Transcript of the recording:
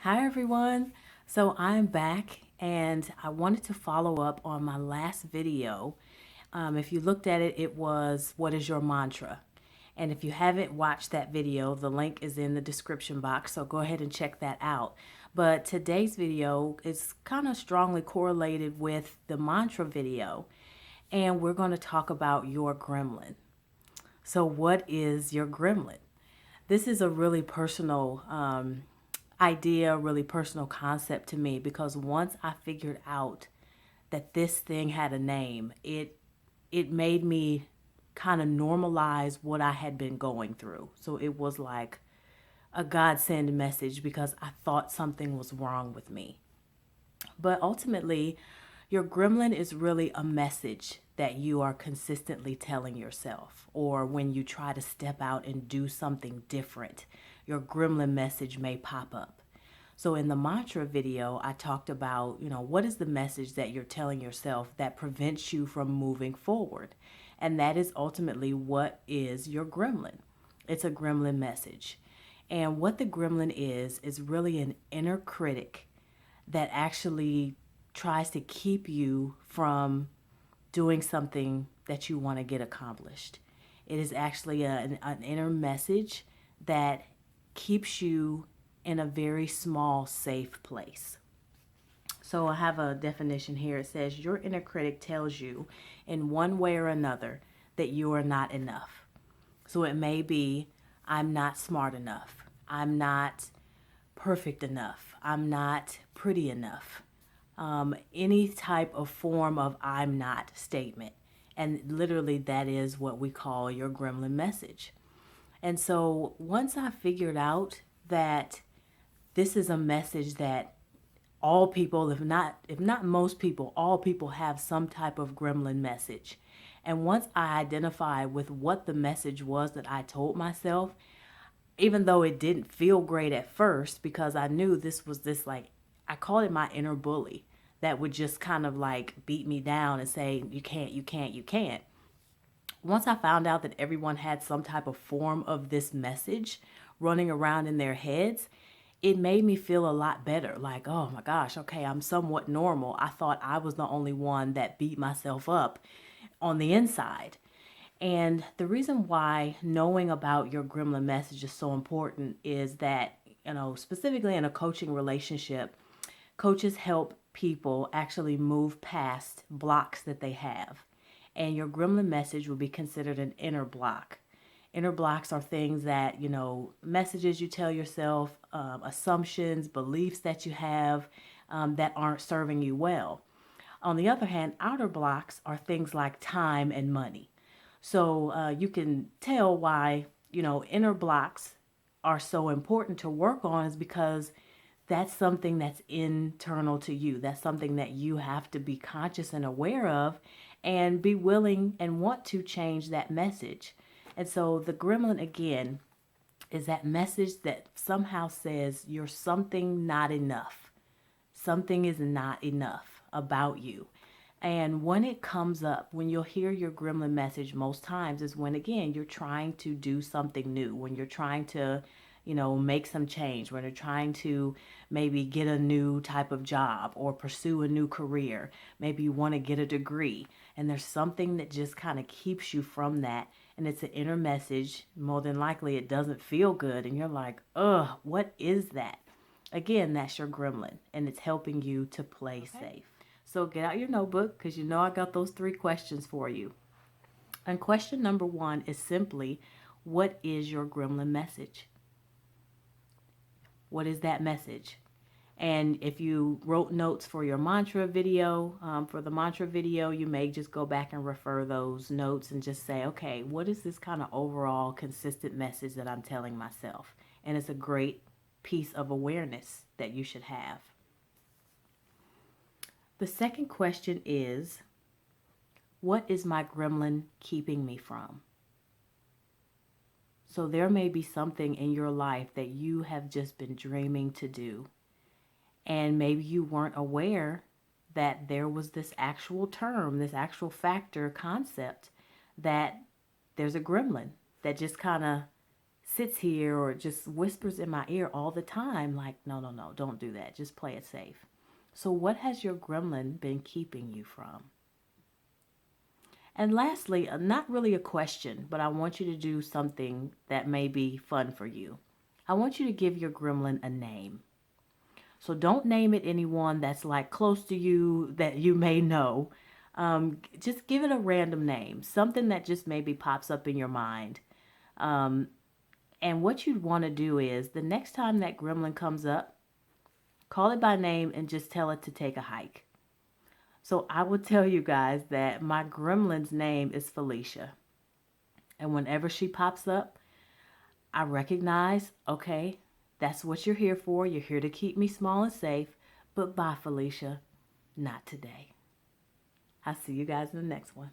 Hi everyone. So I'm back and I wanted to follow up on my last video. If you looked at it, it was what is your mantra? And if you haven't watched that video, the link is in the description box. So go ahead and check that out. But today's video is kind of strongly correlated with the mantra video. And we're going to talk about your gremlin. So what is your gremlin? This is a really personal idea, really personal concept to me because once I figured out that this thing had a name, it made me kind of normalize what I had been going through. So it was like a godsend message because I thought something was wrong with me. But ultimately, your gremlin is really a message that you are consistently telling yourself, or when you try to step out and do something different, your gremlin message may pop up. So in the mantra video, I talked about, what is the message that you're telling yourself that prevents you from moving forward? And that is ultimately what is your gremlin. It's a gremlin message. And what the gremlin is really an inner critic that actually tries to keep you from doing something that you want to get accomplished. It is actually an inner message that keeps you in a very small, safe place. So I have a definition here. It says, your inner critic tells you in one way or another that you are not enough. So it may be, I'm not smart enough. I'm not perfect enough. I'm not pretty enough. Any type of form of I'm not statement. And literally, that is what we call your gremlin message. And so once I figured out that this is a message that all people, if not most people, all people have some type of gremlin message. And once I identified with what the message was that I told myself, even though it didn't feel great at first, because I knew this was this, like, I called it my inner bully that would just kind of like beat me down and say, you can't, you can't, you can't. Once I found out that everyone had some type of form of this message running around in their heads, it made me feel a lot better. Like, oh my gosh, okay, I'm somewhat normal. I thought I was the only one that beat myself up on the inside. And the reason why knowing about your gremlin message is so important is that, specifically in a coaching relationship, coaches help people actually move past blocks that they have. And your gremlin message will be considered an inner block. Inner blocks are things that, messages you tell yourself, assumptions, beliefs that you have that aren't serving you well. On the other hand, outer blocks are things like time and money. So you can tell why, inner blocks are so important to work on is because that's something that's internal to you. That's something that you have to be conscious and aware of and be willing and want to change that message. And so the gremlin, again, is that message that somehow says you're something not enough. Something is not enough about you. And when it comes up, when you'll hear your gremlin message most times is when, again, you're trying to do something new, when you're trying to, make some change, when you're trying to maybe get a new type of job or pursue a new career. Maybe you want to get a degree and there's something that just kind of keeps you from that. And it's an inner message. More than likely, it doesn't feel good. And you're like, ugh, what is that? Again, that's your gremlin and it's helping you to play safe. So get out your notebook because I got those 3 questions for you. And question number 1 is simply, what is your gremlin message? What is that message? And if you wrote notes for your mantra video, you may just go back and refer those notes and just say, okay, what is this kind of overall consistent message that I'm telling myself? And it's a great piece of awareness that you should have. The second question is, what is my gremlin keeping me from? So there may be something in your life that you have just been dreaming to do. And maybe you weren't aware that there was this actual term, this actual factor concept, that there's a gremlin that just kind of sits here or just whispers in my ear all the time, like, no, no, no, don't do that. Just play it safe. So what has your gremlin been keeping you from? And lastly, not really a question, but I want you to do something that may be fun for you. I want you to give your gremlin a name. So don't name it anyone that's like close to you that you may know. Just give it a random name, something that just maybe pops up in your mind. Um, and what you'd want to do is the next time that gremlin comes up, call it by name and just tell it to take a hike. So I will tell you guys that my gremlin's name is Felicia. And whenever she pops up, I recognize, okay, that's what you're here for. You're here to keep me small and safe. But bye, Felicia. Not today. I'll see you guys in the next one.